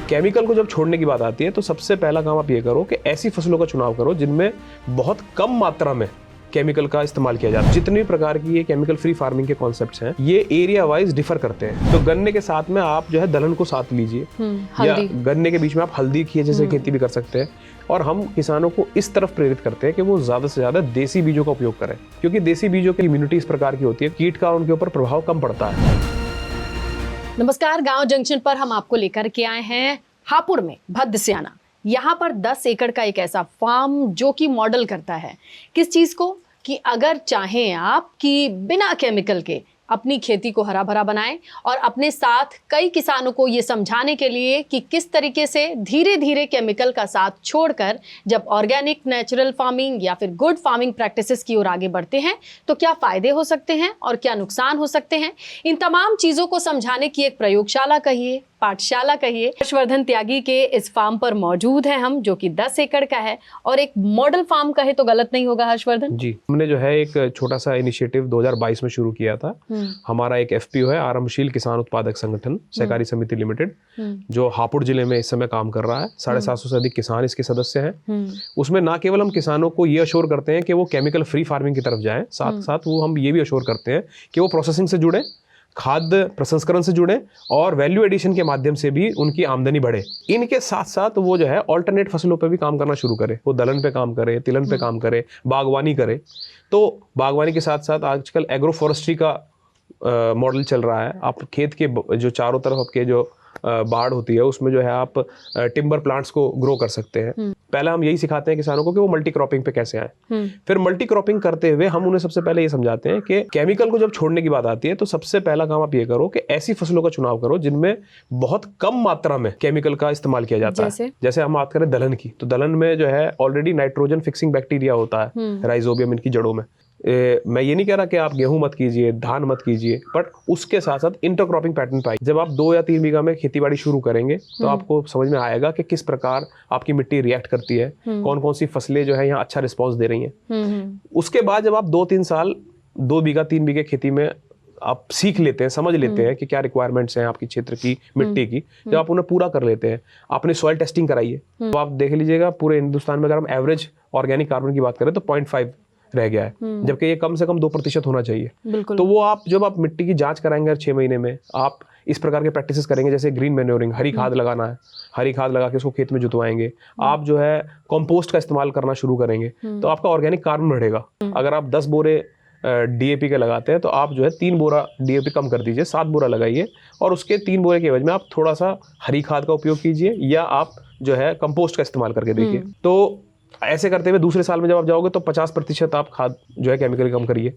Chemical को जब छोड़ने की बात आती है तो सबसे पहला काम आप ये करो कि ऐसी फसलों का चुनाव करो जिनमें बहुत कम मात्रा में केमिकल का इस्तेमाल किया जाता है। जितनी प्रकार की ये केमिकल फ्री फार्मिंग के कॉन्सेप्ट्स हैं ये एरिया वाइज डिफर करते हैं। तो गन्ने के साथ में आप जो है दलहन को साथ लीजिए, या गन्ने के बीच में आप हल्दी की जैसे खेती भी कर सकते हैं। और हम किसानों को इस तरफ प्रेरित करते हैं कि वो ज्यादा से ज्यादा देसी बीजों का उपयोग करें, क्योंकि देसी बीजों की इम्यूनिटी इस प्रकार की होती है, कीट का उनके ऊपर प्रभाव कम पड़ता है। नमस्कार, गांव जंक्शन पर हम आपको लेकर के आए हैं हापुड़ में भद्दस्याना। यहाँ पर 10 एकड़ का एक ऐसा फार्म जो कि मॉडल करता है किस चीज को, कि अगर चाहें आप कि बिना केमिकल के अपनी खेती को हरा भरा बनाएं, और अपने साथ कई किसानों को ये समझाने के लिए कि किस तरीके से धीरे धीरे केमिकल का साथ छोड़कर जब ऑर्गेनिक नेचुरल फार्मिंग या फिर गुड फार्मिंग प्रैक्टिसेस की ओर आगे बढ़ते हैं तो क्या फायदे हो सकते हैं और क्या नुकसान हो सकते हैं। इन तमाम चीजों को समझाने की एक प्रयोगशाला कहिए, पाठशाला कहिए, हर्षवर्धन त्यागी के इस फार्म पर मौजूद हैं हम, जो कि 10 एकड़ का है और एक मॉडल फार्म कहे तो गलत नहीं होगा। हर्षवर्धन जी, हमने जो है एक छोटा सा इनिशिएटिव 2022 में शुरू किया था। हमारा एक एफपीओ है, आरंभशील किसान उत्पादक संगठन सहकारी समिति लिमिटेड, जो हापुड़ जिले में इस समय काम कर रहा है। 750 से अधिक किसान इसके सदस्य हैं। उसमें ना केवल हम किसानों को ये अश्योर करते हैं कि वो केमिकल फ्री फार्मिंग की तरफ जाएं, साथ साथ वो हम ये भी अश्योर करते हैं कि वो प्रोसेसिंग से जुड़े, खाद्य प्रसंस्करण से जुड़े और वैल्यू एडिशन के माध्यम से भी उनकी आमदनी बढ़े। इनके साथ साथ वो जो है ऑल्टरनेट फसलों पे भी काम करना शुरू करे। वो दलहन पे काम करे, तिलहन पे काम करे, बागवानी करे। तो बागवानी के साथ साथ आजकल एग्रो फॉरेस्ट्री का मॉडल चल रहा है। आप खेत के जो चारों तरफ आपके जो बाड़ होती है उसमें जो है आप टिम्बर प्लांट्स को ग्रो कर सकते हैं। पहले हम यही सिखाते हैं किसानों को कि वो मल्टी क्रॉपिंग पे कैसे आए। फिर मल्टी क्रॉपिंग करते हुए हम उन्हें सबसे पहले ये समझाते हैं कि केमिकल को जब छोड़ने की बात आती है तो सबसे पहला काम आप ये करो कि ऐसी फसलों का चुनाव करो जिनमें बहुत कम मात्रा में केमिकल का इस्तेमाल किया जाता है। जैसे हम बात करें दलहन की, तो दलहन में जो है ऑलरेडी नाइट्रोजन फिक्सिंग बैक्टीरिया होता है, राइजोबियम इनकी जड़ों में। मैं ये नहीं कह रहा कि आप गेहूं मत कीजिए, धान मत कीजिए, बट उसके साथ साथ इंटरक्रॉपिंग पैटर्न पाइए। जब आप 2 या 3 बीघा में खेतीबाड़ी शुरू करेंगे तो आपको समझ में आएगा कि किस प्रकार आपकी मिट्टी रिएक्ट करती है, कौन कौन सी फसलें जो है यहाँ अच्छा रिस्पॉन्स दे रही हैं। उसके बाद जब आप 2-3 साल 2 बीघा 3 बीघे खेती में आप सीख लेते हैं, समझ लेते हैं कि क्या रिक्वायरमेंट्स हैं आपकी क्षेत्र की मिट्टी की, जब आप उन्हें पूरा कर लेते हैं, आपने सॉइल टेस्टिंग कराइए। तो आप देख लीजिएगा पूरे हिंदुस्तान में अगर हम एवरेज ऑर्गेनिक कार्बन की बात करें तो 0.5 रह गया है, जबकि ये कम से कम 2% होना चाहिए। तो वो आप जब आप मिट्टी की जांच कराएंगे 6 महीने में, आप इस प्रकार के प्रैक्टिसेस करेंगे, जैसे ग्रीन मैन्योरिंग, हरी खाद लगाना है, हरी खाद लगा के उसको खेत में जुतवाएंगे। आप जो है कंपोस्ट का इस्तेमाल करना शुरू करेंगे तो आपका ऑर्गेनिक कार्बन बढ़ेगा। अगर आप 10 बोरे डीएपी के लगाते हैं तो आप जो है 3 बोरा डीएपी कम कर दीजिए, 7 बोरा लगाइए, और उसके 3 बोरे के एवज में आप थोड़ा सा हरी खाद का उपयोग कीजिए, या आप जो है कंपोस्ट का इस्तेमाल करके देखिए। तो ऐसे करते हुए दूसरे साल में जब आप जाओगे तो 50% आप खाद जो है केमिकल कम करिए।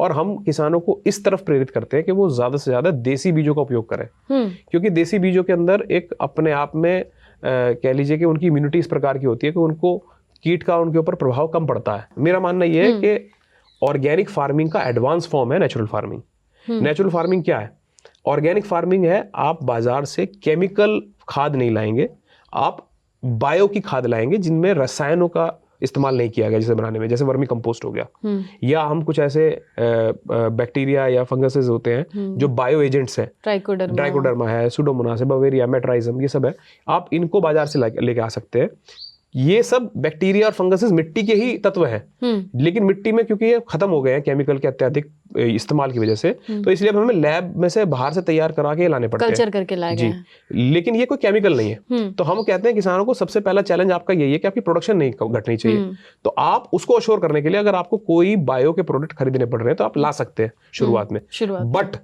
और हम किसानों को इस तरफ प्रेरित करते हैं कि वो ज्यादा से ज्यादा देसी बीजों का उपयोग करें, क्योंकि देसी बीजों के अंदर एक अपने आप में कह लीजिए कि उनकी इम्यूनिटी इस प्रकार की होती है कि उनको कीट का उनके ऊपर प्रभाव कम पड़ता है। मेरा मानना यह है कि ऑर्गेनिक फार्मिंग का एडवांस फॉर्म है नेचुरल फार्मिंग। नेचुरल फार्मिंग क्या है? ऑर्गेनिक फार्मिंग है आप बाजार से केमिकल खाद नहीं लाएंगे, आप बायो की खाद लाएंगे जिनमें रसायनों का इस्तेमाल नहीं किया गया जैसे बनाने में, जैसे वर्मी कंपोस्ट हो गया, या हम कुछ ऐसे बैक्टीरिया या फंगसेस होते हैं जो बायो एजेंट्स हैं, ट्राइकोडर्मा है, सुडोमोनास है, बवेरिया, मेट्राइजम, ये सब है। आप इनको बाजार से लेके आ सकते हैं। ये सब बैक्टीरिया और फंगसेस मिट्टी के ही तत्व हैं, लेकिन मिट्टी में क्योंकि ये खत्म हो गए हैं केमिकल के अत्यधिक इस्तेमाल की वजह से, तो इसलिए हमें लैब में से बाहर से तैयार करा के लाने पड़ते हैं, कल्चर करके लाए गए हैं। लेकिन ये कोई केमिकल नहीं है। तो हम कहते हैं किसानों को सबसे पहला चैलेंज आपका यही है कि आपकी प्रोडक्शन नहीं घटनी चाहिए। तो आप उसको अश्योर करने के लिए अगर आपको कोई बायो के प्रोडक्ट खरीदने पड़ रहे हैं तो आप ला सकते हैं शुरुआत में। बट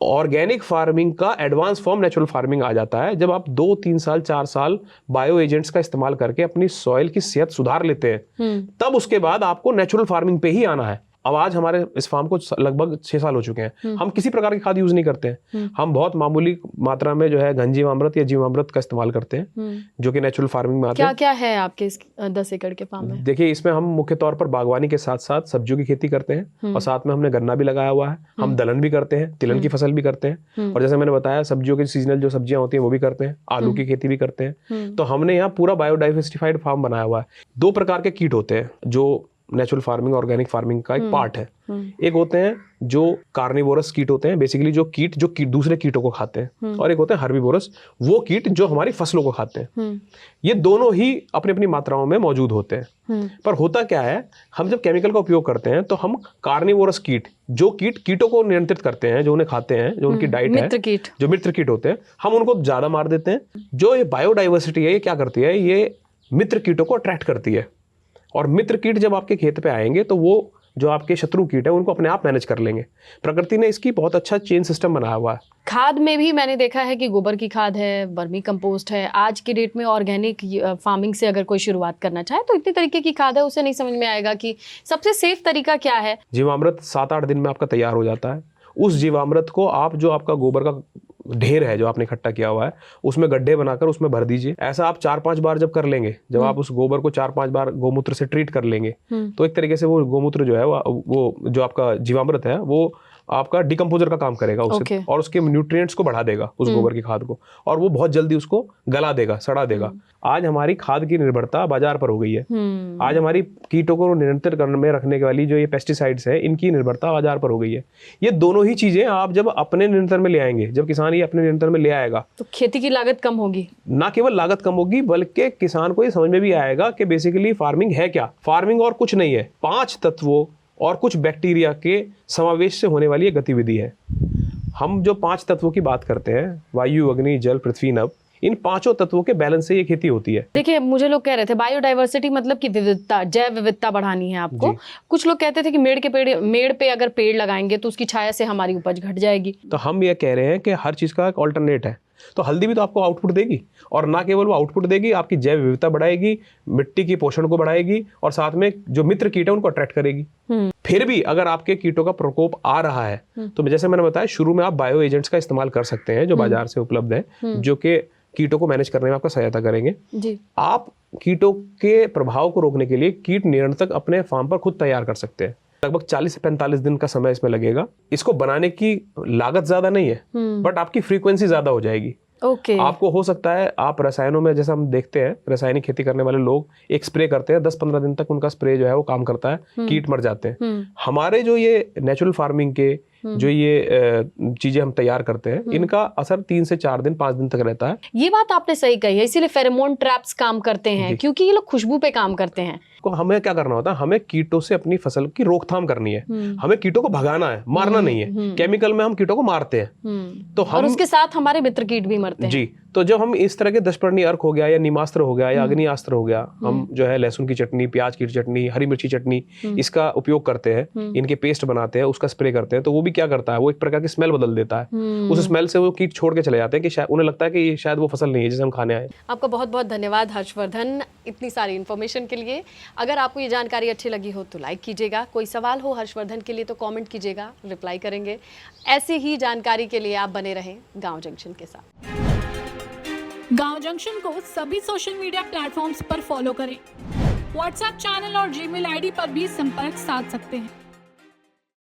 ऑर्गेनिक फार्मिंग का एडवांस फॉर्म नेचुरल फार्मिंग आ जाता है जब आप 2, 3 साल 4 साल बायो एजेंट्स का इस्तेमाल करके अपनी सॉइल की सेहत सुधार लेते हैं। तब उसके बाद आपको नेचुरल फार्मिंग पे ही आना है। अब आज हमारे इस फार्म को लगभग 6 साल हो चुके हैं। हम किसी प्रकार की खाद यूज नहीं करते हैं। हम बहुत मामूली मात्रा में जो है घनजीवामृत या जीवामृत का इस्तेमाल करते हैं, जो कि नेचुरल फार्मिंग में आता है। क्या है आपके इस 10 एकड़ के फार्म में? देखिए, इसमें हम मुख्य तौर पर बागवानी के साथ साथ सब्जियों की खेती करते हैं, और साथ में हमने गन्ना भी लगाया हुआ है। हम दलहन भी करते हैं, तिलहन की फसल भी करते हैं, और जैसे मैंने बताया सब्जियों की सीजनल जो सब्जियां होती हैं वो भी करते हैं, आलू की खेती भी करते हैं। तो हमने यहाँ पूरा बायोडाइवर्सिफाइड फार्म बनाया हुआ है। 2 प्रकार के कीट होते हैं जो नेचुरल फार्मिंग ऑर्गेनिक फार्मिंग का एक पार्ट है। एक होते हैं जो कार्निवोरस कीट होते हैं, बेसिकली जो कीट दूसरे कीटों को खाते हैं, और एक होते हैं हर्बीवोरस, वो कीट जो हमारी फसलों को खाते हैं। ये दोनों ही अपनी अपनी मात्राओं में मौजूद होते हैं। पर होता क्या है, हम जब केमिकल का उपयोग करते हैं तो हम कार्निवोरस कीट, जो कीटों को नियंत्रित करते हैं, जो उन्हें खाते हैं, जो उनकी डाइट है, जो मित्र कीट होते हैं, हम उनको ज्यादा मार देते हैं। जो ये बायोडाइवर्सिटी है, ये क्या करती है, ये मित्र कीटों को अट्रैक्ट करती है, और मित्र कीट जब आपके खेत पे आएंगे तो वो जो आपके शत्रु कीट है उनको अपने आप मैनेज कर लेंगे। प्रकृति ने इसकी बहुत अच्छा चेन सिस्टम बनाया हुआ है। खाद में भी मैंने देखा है कि गोबर की खाद है, वर्मी कंपोस्ट है। आज की डेट में ऑर्गेनिक फार्मिंग से अगर कोई शुरुआत करना चाहे तो इतनी तरीके की खाद है, उसे नहीं समझ में आएगा कि सबसे सेफ तरीका क्या है। जीवामृत 7-8 दिन में आपका तैयार हो जाता है। उस जीवामृत को आप जो आपका गोबर का ढेर है जो आपने इकट्ठा किया हुआ है, उसमें गड्ढे बनाकर उसमें भर दीजिए। ऐसा आप 4-5 बार जब कर लेंगे, जब आप उस गोबर को 4-5 बार गोमूत्र से ट्रीट कर लेंगे, तो एक तरीके से वो गोमूत्र जो है वो जो आपका जीवामृत है वो आपका डिकम्पोजर का काम करेगा उससे, और उसके न्यूट्रिएंट्स को बढ़ा देगा उस गोबर की खाद को, और वो बहुत जल्दी उसको गला देगा, सड़ा देगा। आज हमारी खाद की निर्भरता बाजार पर हो गई है। आज हमारी कीटों को नियंत्रित करने में रखने वाली जो ये पेस्टिसाइड्स है, इनकी निर्भरता बाजार पर हो गई है। ये दोनों ही चीजें आप जब अपने नियंत्रण में ले आएंगे, जब किसान ये अपने नियंत्रण में ले आएगा, तो खेती की लागत कम होगी। ना केवल लागत कम होगी, बल्कि किसान को ये समझ में भी आएगा कि बेसिकली फार्मिंग है क्या। फार्मिंग और कुछ नहीं है, 5 तत्वों और कुछ बैक्टीरिया के समावेश से होने वाली एक गतिविधि है। हम जो 5 तत्वों की बात करते हैं, वायु, अग्नि, जल, पृथ्वी, नभ, इन 5 तत्वों के बैलेंस से ये खेती होती है। देखिए, मुझे लोग कह रहे थे बायोडाइवर्सिटी मतलब कि विविधता, जैव विविधता बढ़ानी है आपको। कुछ लोग कहते थे कि मेड़ पे अगर पेड़ लगाएंगे तो उसकी छाया से हमारी उपज घट जाएगी। तो हम ये कह रहे हैं कि हर चीज का एक ऑल्टरनेट है। तो हल्दी भी तो आपको आउटपुट देगी, और ना केवल वो आउटपुट देगी, आपकी जैव विविधता बढ़ाएगी, मिट्टी की पोषण को बढ़ाएगी, और साथ में जो मित्र कीट है उनको अट्रैक्ट करेगी। फिर भी अगर आपके कीटों का प्रकोप आ रहा है तो जैसे मैंने बताया शुरू में, आप बायो एजेंट्स का इस्तेमाल कर सकते हैं जो बाजार से उपलब्ध है, जो कि कीटों को मैनेज करने में आपका सहायता करेंगे। जी। आप कीटों के प्रभाव को रोकने के लिए कीट नियंत्रक अपने फार्म पर खुद तैयार कर सकते हैं। लगभग 40 से 45 दिन का समय इसमें लगेगा। इसको बनाने की लागत ज्यादा नहीं है, बट आपकी फ्रीक्वेंसी ज्यादा हो जाएगी। आपको हो सकता है, आप रसायनों में जैसे हम देखते हैं, रासायनिक खेती करने वाले लोग एक स्प्रे करते हैं, 10-15 दिन तक उनका स्प्रे जो है वो काम करता है, कीट मर जाते हैं। हमारे जो ये नेचुरल फार्मिंग के जो ये चीजें हम तैयार करते हैं, इनका असर 3 से 4 दिन 5 दिन तक रहता है। ये बात आपने सही कही है, इसीलिए फेरोमोन ट्रैप्स काम करते हैं, क्योंकि ये लोग खुशबू पे काम करते हैं। को हमें क्या करना होता है, हमें कीटों से अपनी फसल की रोकथाम करनी है। हमें कीटों को भगाना है, मारना नहीं है। केमिकल में हम कीटों को मारते हैं, तो हम, और उसके साथ हमारे मित्र कीट भी मरते हैं। जी। तो जब हम इस तरह के दशपर्णी अर्क हो गया, या नीमास्त्र हो गया, या अग्नियास्त्र हो गया, हम जो है लहसुन की चटनी, प्याज की चटनी, हरी मिर्ची चटनी, इसका उपयोग करते हैं, इनके पेस्ट बनाते हैं, उसका स्प्रे करते हैं, तो वो भी क्या करता है, वो एक प्रकार की स्मेल बदल देता है। उस स्मेल से वो कीट छोड़ के चले जाते हैं कि शायद उन्हें लगता है कि शायद वो फसल नहीं है जिसे हम खाने आए। आपका बहुत बहुत धन्यवाद हर्षवर्धन, इतनी सारी इन्फॉर्मेशन के लिए। अगर आपको ये जानकारी अच्छी लगी हो तो लाइक कीजिएगा, कोई सवाल हो हर्षवर्धन के लिए तो कमेंट कीजिएगा, रिप्लाई करेंगे। ऐसी ही जानकारी के लिए आप बने रहें गांव जंक्शन के साथ। गांव जंक्शन को सभी सोशल मीडिया प्लेटफॉर्म्स पर फॉलो करें। व्हाट्सएप चैनल और जीमेल आईडी पर भी संपर्क साध सकते हैं।